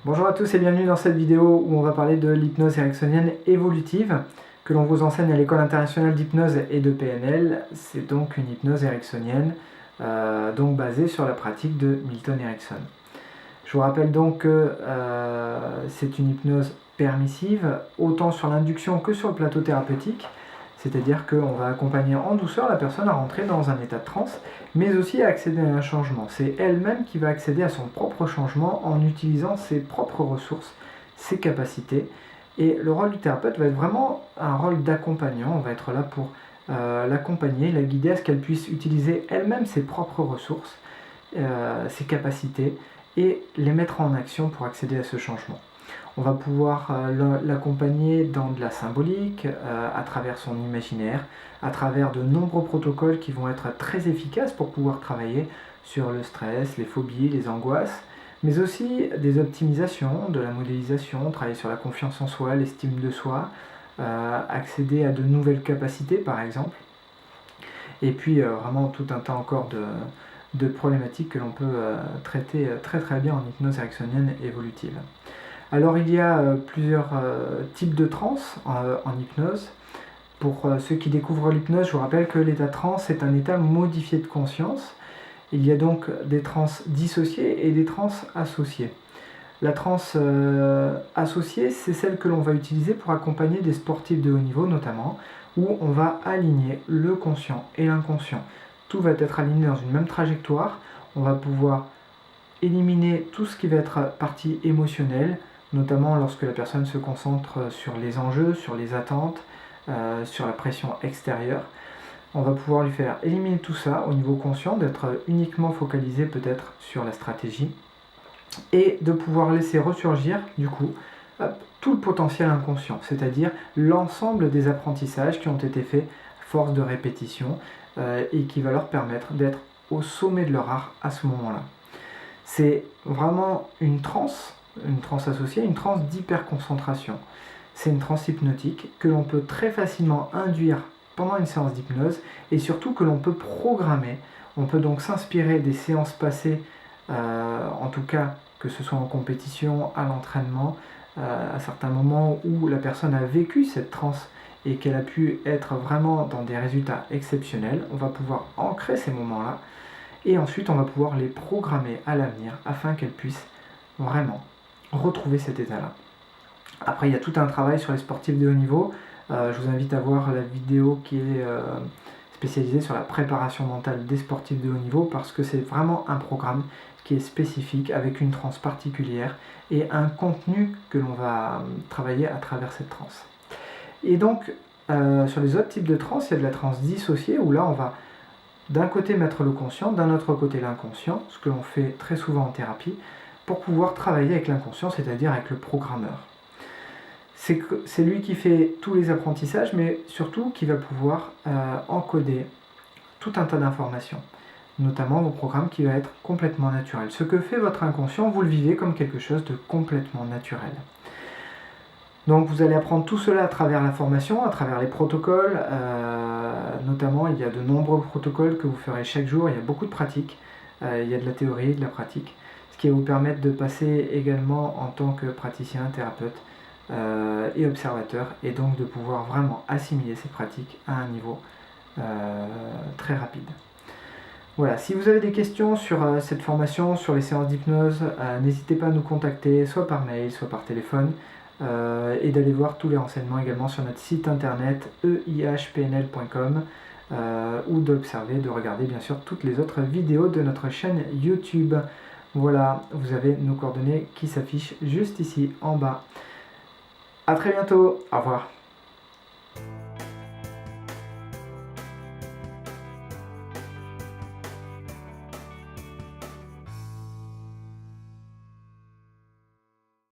Bonjour à tous et bienvenue dans cette vidéo où on va parler de l'hypnose ericksonienne évolutive que l'on vous enseigne à l'École internationale d'hypnose et de PNL. C'est donc une hypnose ericksonienne donc basée sur la pratique de Milton Erickson. Je vous rappelle donc que c'est une hypnose permissive autant sur l'induction que sur le plateau thérapeutique. C'est-à-dire qu'on va accompagner en douceur la personne à rentrer dans un état de transe, mais aussi à accéder à un changement. C'est elle-même qui va accéder à son propre changement en utilisant ses propres ressources, ses capacités. Et le rôle du thérapeute va être vraiment un rôle d'accompagnant. On va être là pour l'accompagner, la guider à ce qu'elle puisse utiliser elle-même ses propres ressources, ses capacités, et les mettre en action pour accéder à ce changement. On va pouvoir l'accompagner dans de la symbolique, à travers son imaginaire, à travers de nombreux protocoles qui vont être très efficaces pour pouvoir travailler sur le stress, les phobies, les angoisses, mais aussi des optimisations, de la modélisation, travailler sur la confiance en soi, l'estime de soi, accéder à de nouvelles capacités par exemple, et puis vraiment tout un tas encore de problématiques que l'on peut traiter très très bien en hypnose ericksonienne évolutive. Alors il y a plusieurs types de transe en hypnose. Pour ceux qui découvrent l'hypnose, je vous rappelle que l'état de transe est un état modifié de conscience. Il y a donc des transes dissociées et des transes associées. La transe associée, c'est celle que l'on va utiliser pour accompagner des sportifs de haut niveau notamment, où on va aligner le conscient et l'inconscient. Tout va être aligné dans une même trajectoire. On va pouvoir éliminer tout ce qui va être partie émotionnelle, notamment lorsque la personne se concentre sur les enjeux, sur les attentes, sur la pression extérieure. On va pouvoir lui faire éliminer tout ça au niveau conscient, d'être uniquement focalisé peut-être sur la stratégie, et de pouvoir laisser ressurgir du coup tout le potentiel inconscient, c'est-à-dire l'ensemble des apprentissages qui ont été faits à force de répétition et qui va leur permettre d'être au sommet de leur art à ce moment-là. C'est vraiment une transe associée, une transe d'hyperconcentration. C'est une transe hypnotique que l'on peut très facilement induire pendant une séance d'hypnose et surtout que l'on peut programmer. On peut donc s'inspirer des séances passées, en tout cas que ce soit en compétition, à l'entraînement, à certains moments où la personne a vécu cette transe et qu'elle a pu être vraiment dans des résultats exceptionnels. On va pouvoir ancrer ces moments-là. Et ensuite, on va pouvoir les programmer à l'avenir afin qu'elles puissent vraiment retrouver cet état-là. Après, il y a tout un travail sur les sportifs de haut niveau. Je vous invite à voir la vidéo qui est spécialisée sur la préparation mentale des sportifs de haut niveau parce que c'est vraiment un programme qui est spécifique avec une transe particulière et un contenu que l'on va travailler à travers cette transe. Et donc, sur les autres types de transe, il y a de la transe dissociée où là, on va d'un côté mettre le conscient, d'un autre côté l'inconscient, ce que l'on fait très souvent en thérapie, pour pouvoir travailler avec l'inconscient, c'est-à-dire avec le programmeur. C'est lui qui fait tous les apprentissages, mais surtout qui va pouvoir encoder tout un tas d'informations, notamment vos programmes qui va être complètement naturel. Ce que fait votre inconscient, vous le vivez comme quelque chose de complètement naturel. Donc vous allez apprendre tout cela à travers la formation, à travers les protocoles, notamment il y a de nombreux protocoles que vous ferez chaque jour, il y a beaucoup de pratiques, il y a de la théorie, de la pratique, ce qui va vous permettre de passer également en tant que praticien, thérapeute et observateur, et donc de pouvoir vraiment assimiler ces pratiques à un niveau très rapide. Voilà, si vous avez des questions sur cette formation, sur les séances d'hypnose, n'hésitez pas à nous contacter, soit par mail, soit par téléphone. Et d'aller voir tous les renseignements également sur notre site internet eihpnl.com ou d'observer, de regarder bien sûr toutes les autres vidéos de notre chaîne YouTube. Voilà, vous avez nos coordonnées qui s'affichent juste ici en bas. A très bientôt, au revoir.